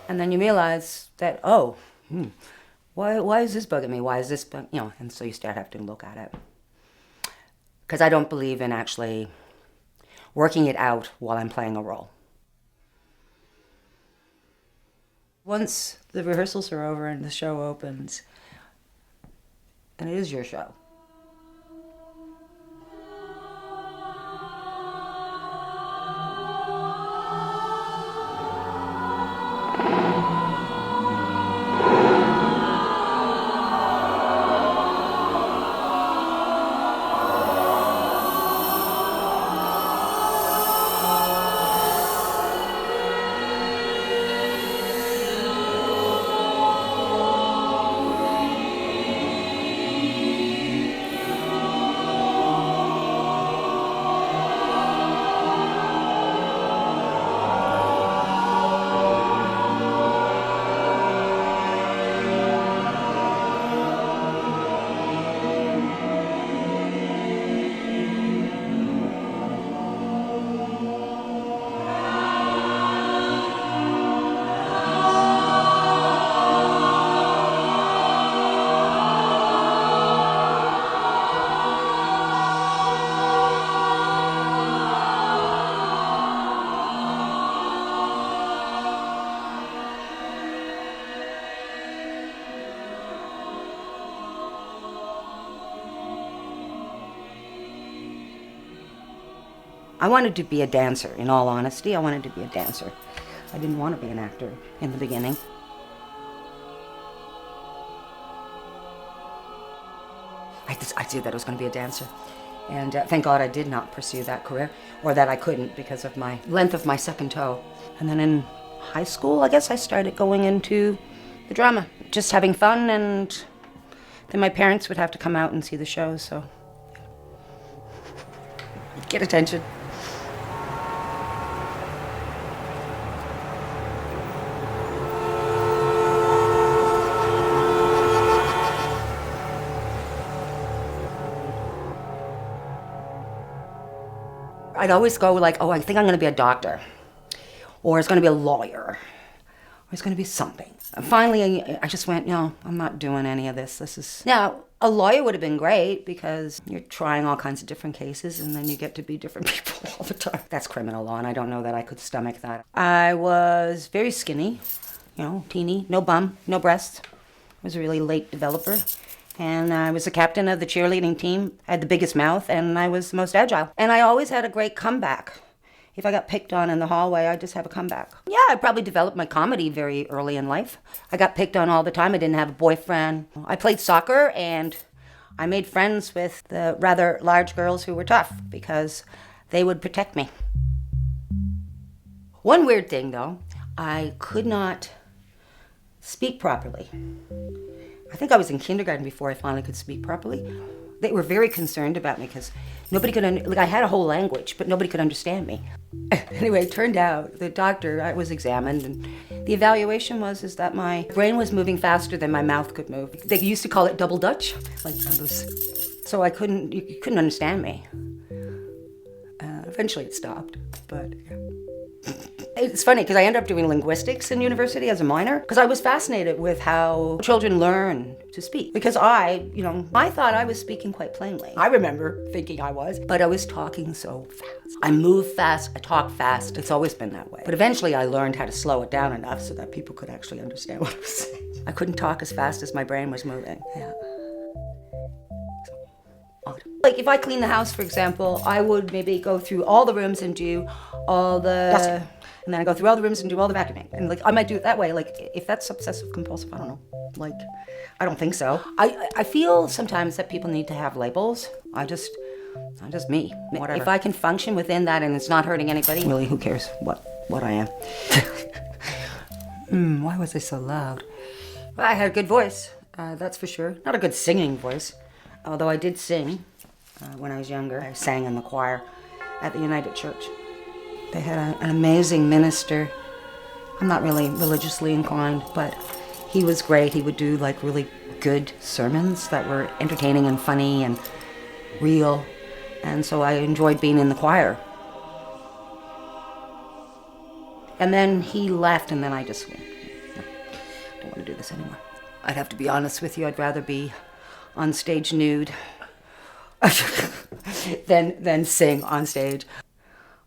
And then you realize that, oh, why is this bugging me? Why is this, and so you start having to look at it. Because I don't believe in actually working it out while I'm playing a role. Once the rehearsals are over and the show opens, and it is your show, I wanted to be a dancer, in all honesty. I wanted to be a dancer. I didn't want to be an actor in the beginning. I knew that I was going to be a dancer. And thank God I did not pursue that career, or that I couldn't because of my length of my second toe. And then in high school, I guess I started going into the drama, just having fun, and then my parents would have to come out and see the shows, so get attention. I'd always go like, oh, I think I'm going to be a doctor, or it's going to be a lawyer, or it's going to be something. And finally, I just went, no, I'm not doing any of this. Now, a lawyer would have been great because you're trying all kinds of different cases and then you get to be different people all the time. That's criminal law, and I don't know that I could stomach that. I was very skinny, teeny, no bum, no breasts. I was a really late developer. And I was the captain of the cheerleading team. I had the biggest mouth, and I was the most agile. And I always had a great comeback. If I got picked on in the hallway, I'd just have a comeback. Yeah, I probably developed my comedy very early in life. I got picked on all the time. I didn't have a boyfriend. I played soccer, and I made friends with the rather large girls who were tough because they would protect me. One weird thing, though, I could not speak properly. I think I was in kindergarten before I finally could speak properly. They were very concerned about me because nobody could, I had a whole language, but nobody could understand me. Anyway, it turned out the doctor, I was examined, and the evaluation is that my brain was moving faster than my mouth could move. They used to call it double Dutch, so you couldn't understand me. Eventually it stopped, but yeah. It's funny because I ended up doing linguistics in university as a minor because I was fascinated with how children learn to speak. Because I thought I was speaking quite plainly. I remember thinking I was, but I was talking so fast. I move fast, I talk fast. It's always been that way. But eventually I learned how to slow it down enough so that people could actually understand what I was saying. I couldn't talk as fast as my brain was moving. Yeah. Like if I clean the house, for example, I would maybe go through all the rooms and do all the dusting. And then I go through all the rooms and do all the vacuuming. And I might do it that way. If that's obsessive compulsive, I don't know. I don't think so. I feel sometimes that people need to have labels. I'm just me. Whatever. If I can function within that and it's not hurting anybody, really, who cares what I am? Why was I so loud? Well, I had a good voice, that's for sure. Not a good singing voice, although I did sing when I was younger. I sang in the choir at the United Church. They had an amazing minister. I'm not really religiously inclined, but he was great. He would do really good sermons that were entertaining and funny and real. And so I enjoyed being in the choir. And then he left, and then I just went. don't want to do this anymore. I'd have to be honest with you. I'd rather be on stage nude than sing on stage.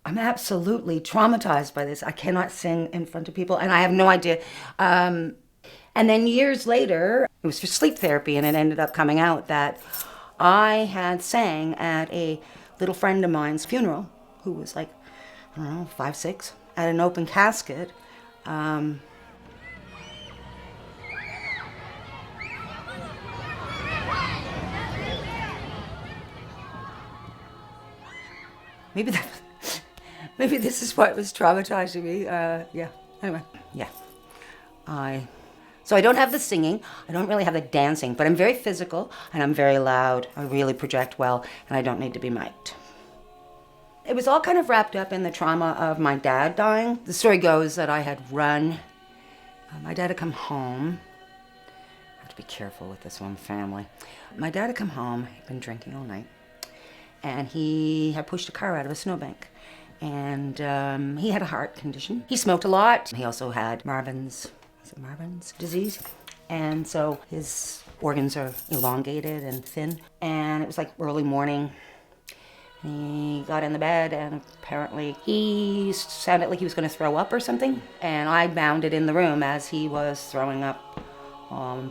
I'm absolutely traumatized by this. I cannot sing in front of people, and I have no idea. And then years later, it was for sleep therapy, and it ended up coming out that I had sang at a little friend of mine's funeral, who was like, I don't know, 5, 6, at an open casket. Maybe this is what was traumatizing me. Yeah. Anyway, yeah. So I don't have the singing. I don't really have the dancing, but I'm very physical and I'm very loud. I really project well, and I don't need to be mic'd. It was all kind of wrapped up in the trauma of my dad dying. The story goes that I had run. My dad had come home. I have to be careful with this one, family. My dad had come home. He'd been drinking all night, and he had pushed a car out of a snowbank. And he had a heart condition. He smoked a lot. He also had Marvin's disease. And so his organs are elongated and thin. And it was like early morning. He got in the bed, and apparently he sounded like he was going to throw up or something. And I bounded in the room as he was throwing up.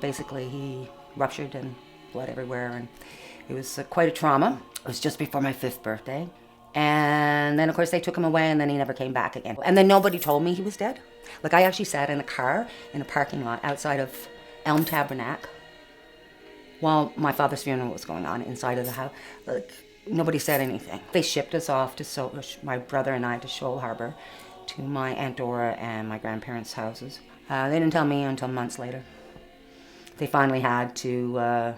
Basically, he ruptured and blood everywhere. And it was quite a trauma. It was just before my 5th birthday. And then, of course, they took him away, and then he never came back again. And then nobody told me he was dead. Like, I actually sat in a car in a parking lot outside of Elm Tabernacle while my father's funeral was going on inside of the house. Like, nobody said anything. They shipped us off to my brother and I to Shoal Harbor, to my Aunt Dora and my grandparents' houses. They didn't tell me until months later. They finally had to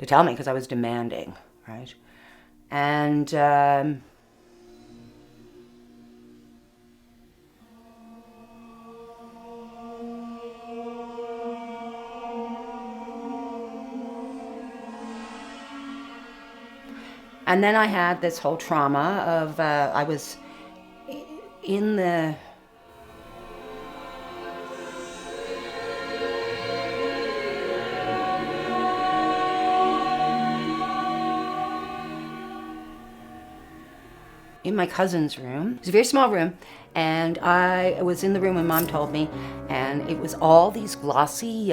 tell me because I was demanding. Right? And then I had this whole trauma of I was in the in my cousin's room. It was a very small room, and I was in the room when Mom told me, and it was all these glossy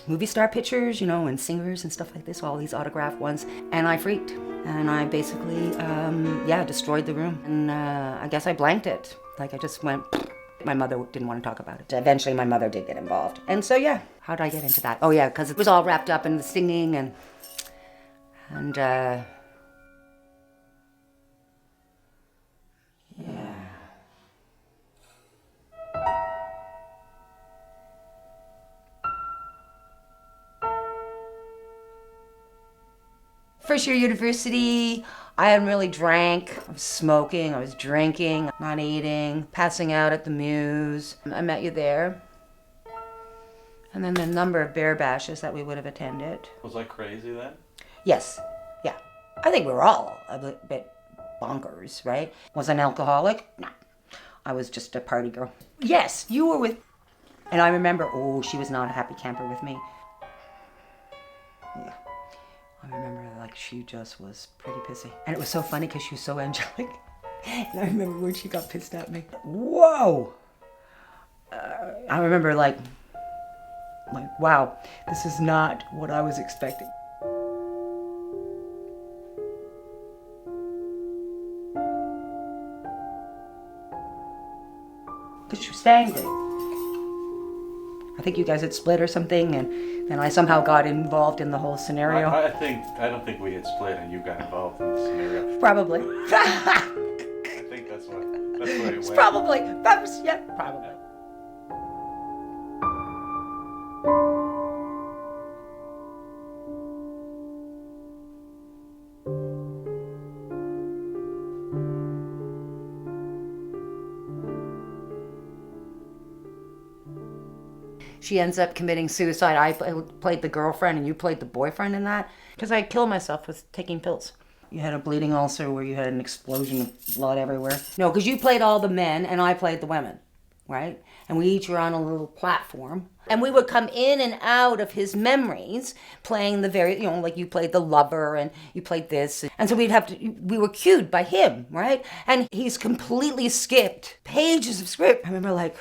movie star pictures, you know, and singers and stuff like this, all these autographed ones, and I freaked, and I basically, destroyed the room, and I guess I blanked it. Like, I just went, my mother didn't want to talk about it. Eventually, my mother did get involved, and so, yeah, how did I get into that? Oh, yeah, because it was all wrapped up in the singing, and first year university, I hadn't really drank. I was smoking, I was drinking, not eating, passing out at the Muse. I met you there. And then the number of bear bashes that we would have attended. Was I crazy then? Yes, yeah. I think we were all a bit bonkers, right? Was I an alcoholic? No. I was just a party girl. Yes, you were with... And I remember, she was not a happy camper with me. Yeah. I remember, like, she just was pretty pissy. And it was so funny because she was so angelic. And I remember when she got pissed at me. Whoa! I remember, like, wow, this is not what I was expecting. Because she was angry. I think you guys had split or something, and I somehow got involved in the whole scenario. I don't think we had split and you got involved in the scenario. Probably. I think that's what it went. Probably. Yeah, probably. She ends up committing suicide. I played the girlfriend and you played the boyfriend in that. Because I killed myself with taking pills. You had a bleeding ulcer where you had an explosion of blood everywhere. No, because you played all the men and I played the women. right? And we each were on a little platform. And we would come in and out of his memories, playing the very, like you played the lover and you played this. And so we were cued by him, right? And he's completely skipped pages of script. I remember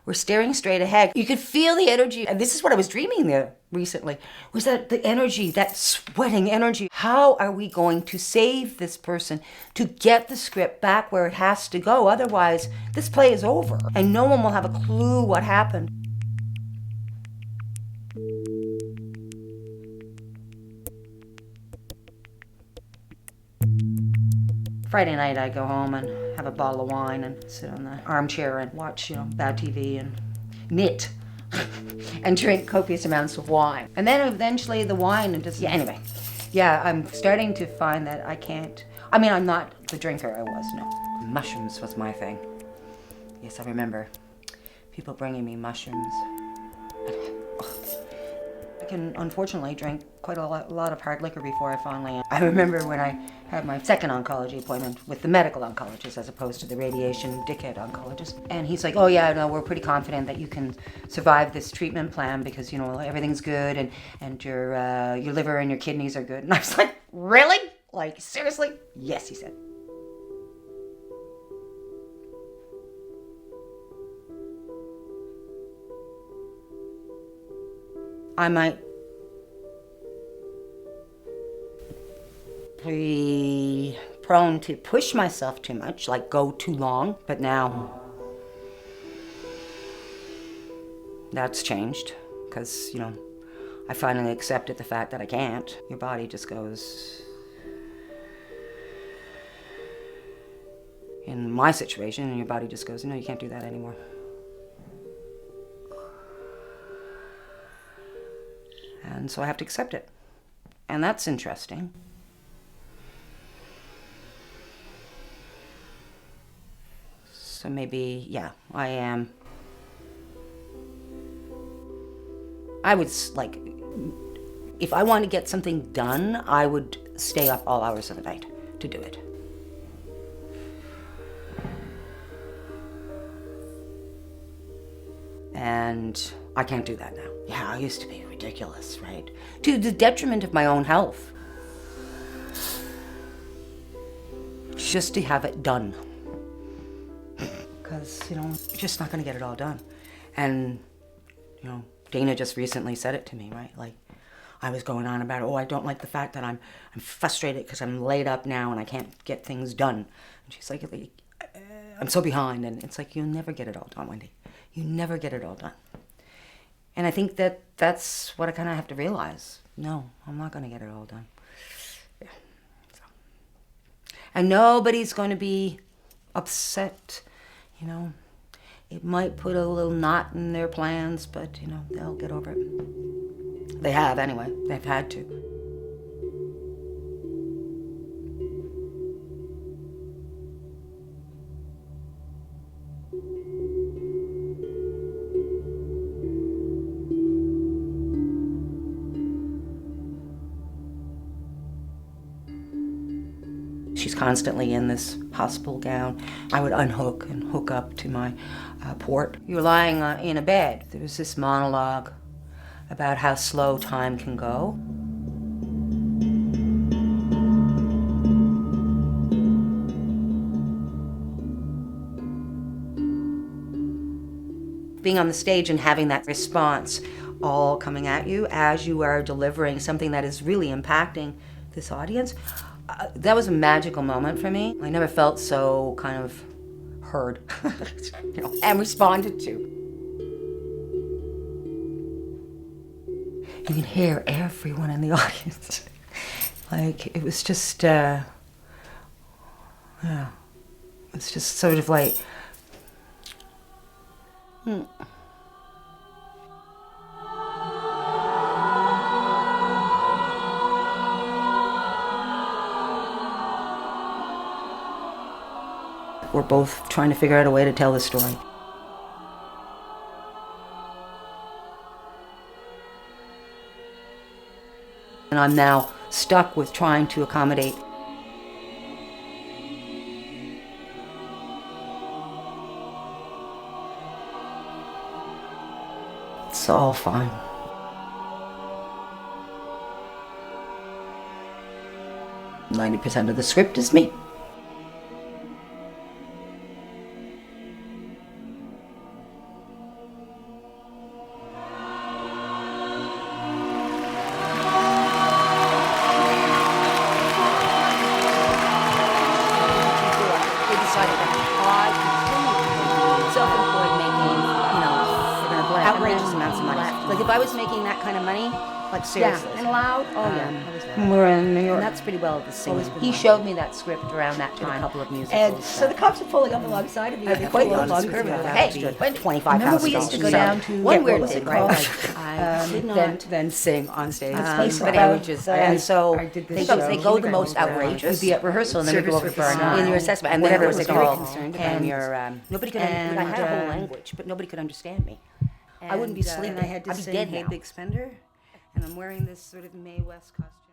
we're staring straight ahead. You could feel the energy. And this is what I was dreaming there recently, was that the energy, that sweating energy. How are we going to save this person to get the script back where it has to go? Otherwise, this play is over and no one will have a clue what happened. Friday night, I go home and have a bottle of wine and sit on the armchair and watch, bad TV and knit and drink copious amounts of wine. And then eventually the wine and anyway. Yeah, I'm starting to find that I can't, I'm not the drinker I was, no. Mushrooms was my thing. Yes, I remember people bringing me mushrooms. I can unfortunately drink quite a lot of hard liquor before I finally... I remember when I had my second oncology appointment with the medical oncologist as opposed to the radiation dickhead oncologist. And he's like, oh yeah, no, we're pretty confident that you can survive this treatment plan because, everything's good and your liver and your kidneys are good. And I was like, really? Seriously? Yes, he said. I might be prone to push myself too much, go too long, but now that's changed because, I finally accepted the fact that I can't. Your body just goes... In my situation, your body just goes, no, you can't do that anymore. And so I have to accept it. And that's interesting. So maybe, I am. I would, if I want to get something done, I would stay up all hours of the night to do it. And I can't do that now. Yeah, I used to be ridiculous, right? To the detriment of my own health. Just to have it done. Because, you're just not going to get it all done. And, Dana just recently said it to me, right? I was going on about, I don't like the fact that I'm frustrated because I'm laid up now and I can't get things done. And she's like, I'm so behind. And it's like, you'll never get it all done, Wendi. You never get it all done. And I think that's what I kind of have to realize. No, I'm not going to get it all done. Yeah. So. And nobody's going to be upset, It might put a little knot in their plans, but, they'll get over it. They have, anyway. They've had to. She's constantly in this hospital gown. I would unhook and hook up to my port. You're lying in a bed. There was this monologue about how slow time can go. Being on the stage and having that response all coming at you as you are delivering something that is really impacting this audience. That was a magical moment for me. I never felt so kind of heard and responded to. You can hear everyone in the audience. It was just, it's just sort of We're both trying to figure out a way to tell the story. And I'm now stuck with trying to accommodate It's all fine. %90 of the script is me. Self-employed, making, outrageous amounts of money. Like if I was making that kind of money, like seriously. Yeah, and loud. Oh Um, yeah, I was loud. We're in New York. And that's pretty well the singing. been He like showed me that script around that Did a time. couple of musicals. And so the cops are pulling up alongside of me. They quite pull up honest alongside with of you, me. that Hey, was good. 25 remember pounds we used to ago. go So, down to one what weird was thing, it right? called? I did not Then sing on stage. place but about, I would just, and so I did they this go, show. they go the most Kindergarten outrageous. We'd be at rehearsal and then we'd go over Service for our with the night. in your assessment, and Whatever then it was very called. concerned And about your, nobody could, I had a whole language, but nobody could understand me. I wouldn't be sleeping. And I had to I'd be sing dead Hey now. Big Spender, and I'm wearing this sort of Mae West costume.